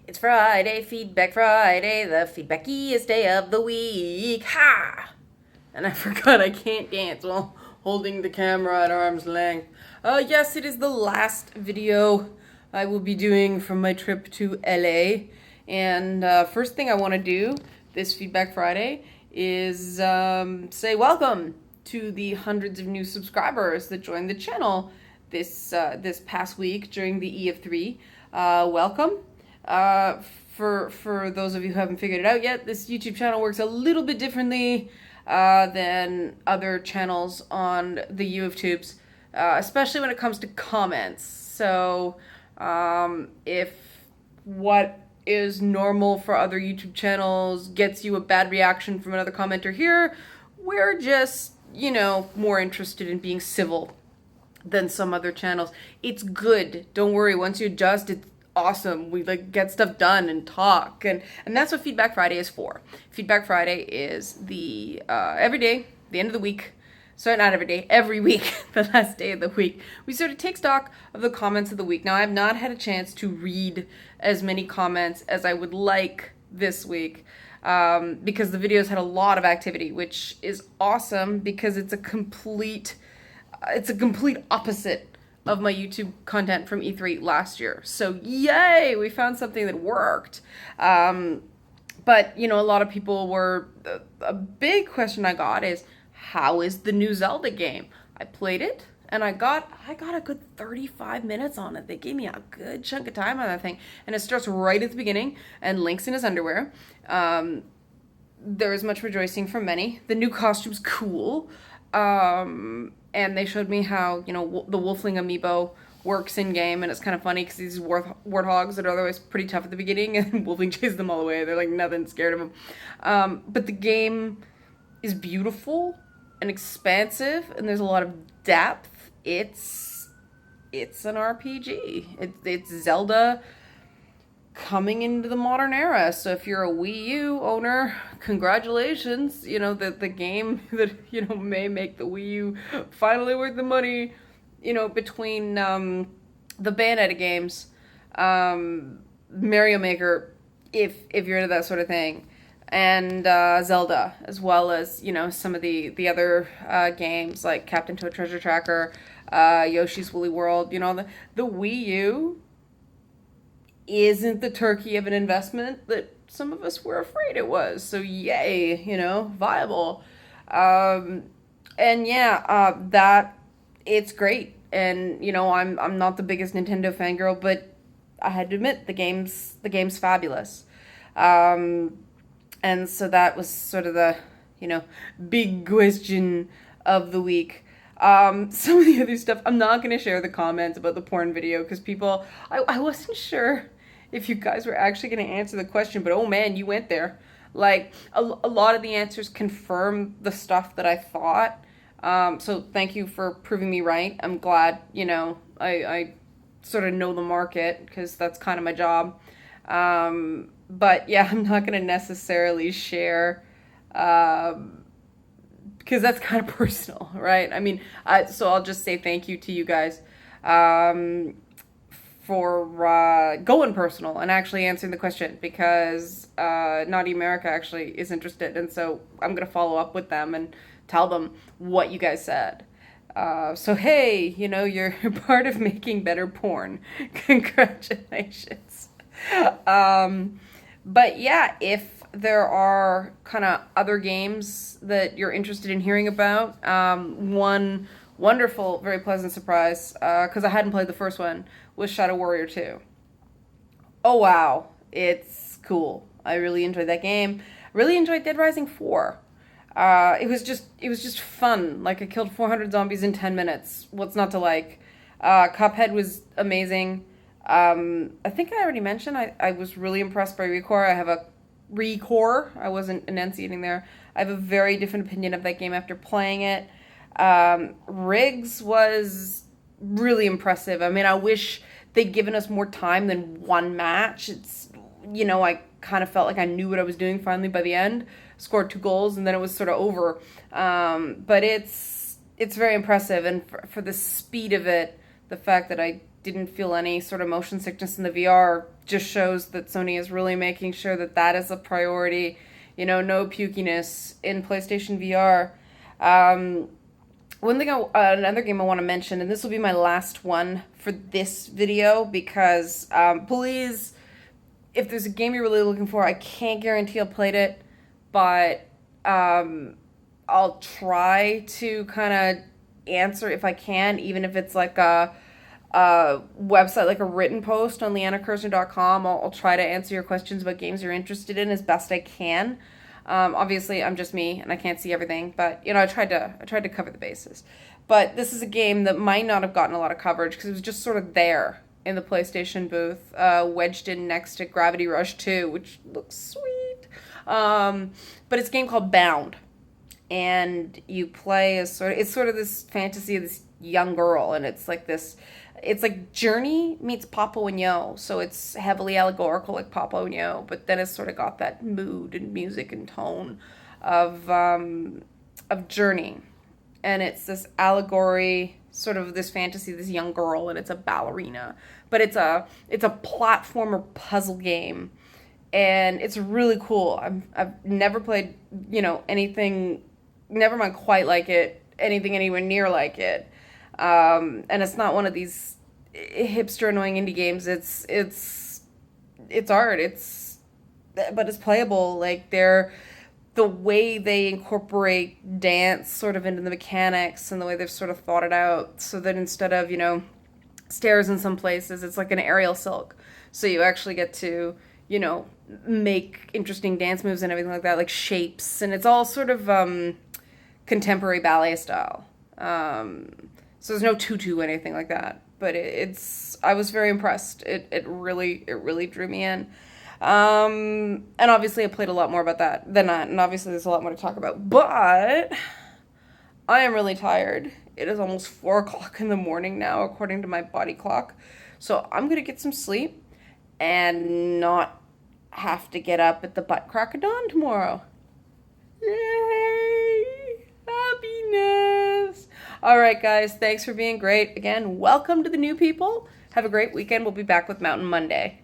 It's Friday, Feedback Friday, the feedbackiest day of the week. Ha! And I forgot I can't dance while holding the camera at arm's length. Yes, it is the last video I will be doing from my trip to LA. And first thing I want to do this Feedback Friday is say welcome to the hundreds of new subscribers that joined the channel this past week during the E of3. Welcome. For those of you who haven't figured it out yet, this YouTube channel works a little bit differently than other channels on the U of Tubes, especially when it comes to comments. So if what is normal for other YouTube channels gets you a bad reaction from another commenter here, we're just, more interested in being civil than some other channels. It's good. Don't worry. Once you adjust, it's awesome. We get stuff done and talk, and that's what Feedback Friday is for. Feedback Friday is the every day, the end of the week. Sorry, not every day, every week, the last day of the week. We sort of take stock of the comments of the week. Now, I've not had a chance to read as many comments as I would like this week, because the videos had a lot of activity, which is awesome because it's a complete opposite of my YouTube content from E3 last year. So yay, we found something that worked. But a lot of people were, a big question I got is, how is the new Zelda game? I played it and I got a good 35 minutes on it. They gave me a good chunk of time on that thing. And it starts right at the beginning, and Link's in his underwear. There is much rejoicing from many. The new costume's cool. And they showed me how, the Wolfling amiibo works in game, and it's kind of funny because these warthogs that are otherwise pretty tough at the beginning, and Wolfling chases them all away. They're like nothing scared of them. But the game is beautiful and expansive, and there's a lot of depth. It's an RPG. It's Zelda coming into the modern era. So if you're a Wii U owner, congratulations. The game that may make the Wii U finally worth the money, between the Bayonetta games, Mario Maker, if you're into that sort of thing, and Zelda, as well as some of the other games like Captain Toad Treasure Tracker, Yoshi's Woolly World. The Wii U isn't the turkey of an investment that some of us were afraid it was. So yay, viable. That it's great. And I'm not the biggest Nintendo fangirl, but I had to admit the game's fabulous. And so that was sort of the big question of the week. Some of the other stuff, I'm not going to share the comments about the porn video because people, I wasn't sure if you guys were actually going to answer the question, but oh man, you went there. Like, a lot of the answers confirm the stuff that I thought. So thank you for proving me right. I'm glad, I sort of know the market because that's kind of my job. But yeah, I'm not going to necessarily share, because that's kind of personal, right? I mean, so I'll just say thank you to you guys, for going personal and actually answering the question, because Naughty America actually is interested, and so I'm gonna follow up with them and tell them what you guys said. So hey, you're part of making better porn. Congratulations. But yeah, if there are kind of other games that you're interested in hearing about, one wonderful, very pleasant surprise, because I hadn't played the first one, was Shadow Warrior 2. Oh wow, it's cool. I really enjoyed that game. Really enjoyed Dead Rising 4. It was just fun. Like, I killed 400 zombies in 10 minutes. What's not to like? Cuphead was amazing. I think I already mentioned I was really impressed by Recore. I have a Recore. I wasn't enunciating there. I have a very different opinion of that game after playing it. Riggs was really impressive. I mean, I wish they'd given us more time than one match. It's, I kind of felt like I knew what I was doing finally by the end. Scored 2 goals and then it was sort of over. But it's very impressive, and for the speed of it, the fact that I didn't feel any sort of motion sickness in the VR just shows that Sony is really making sure that that is a priority. You know, no pukiness in PlayStation VR. One thing, another game I want to mention, and this will be my last one for this video because please, if there's a game you're really looking for, I can't guarantee I'll play it, but I'll try to kind of answer if I can, even if it's like a website, like a written post on leannakersner.com. I'll try to answer your questions about games you're interested in as best I can. Obviously, I'm just me and I can't see everything, but you know, I tried to cover the bases. But this is a game that might not have gotten a lot of coverage because it was just sort of there in the PlayStation booth, wedged in next to Gravity Rush 2, which looks sweet. But it's a game called Bound, and you play as it's sort of this fantasy of this young girl, and it's like Journey meets Papo and Yo, so it's heavily allegorical like Papo and Yo, but then it's sort of got that mood and music and tone of Journey, and it's this allegory, sort of this fantasy, this young girl, and it's a ballerina, but it's a platformer puzzle game, and it's really cool. I've never played, you know, anything, never mind quite like it, anything anywhere near like it. And it's not one of these hipster annoying indie games. It's art. But it's playable. Like the way they incorporate dance sort of into the mechanics and the way they've sort of thought it out, so that instead of, you know, stairs in some places, it's like an aerial silk. So you actually get to, you know, make interesting dance moves and everything like that, like shapes, and it's all sort of contemporary ballet style. So there's no tutu or anything like that, but I was very impressed. It really drew me in. And obviously I played a lot more about that than that, and obviously there's a lot more to talk about, but I am really tired. It is almost 4 o'clock in the morning now, according to my body clock. So I'm going to get some sleep and not have to get up at the butt crack of dawn tomorrow. Yay! Happiness! All right, guys, thanks for being great. Again, welcome to the new people. Have a great weekend. We'll be back with Mountain Monday.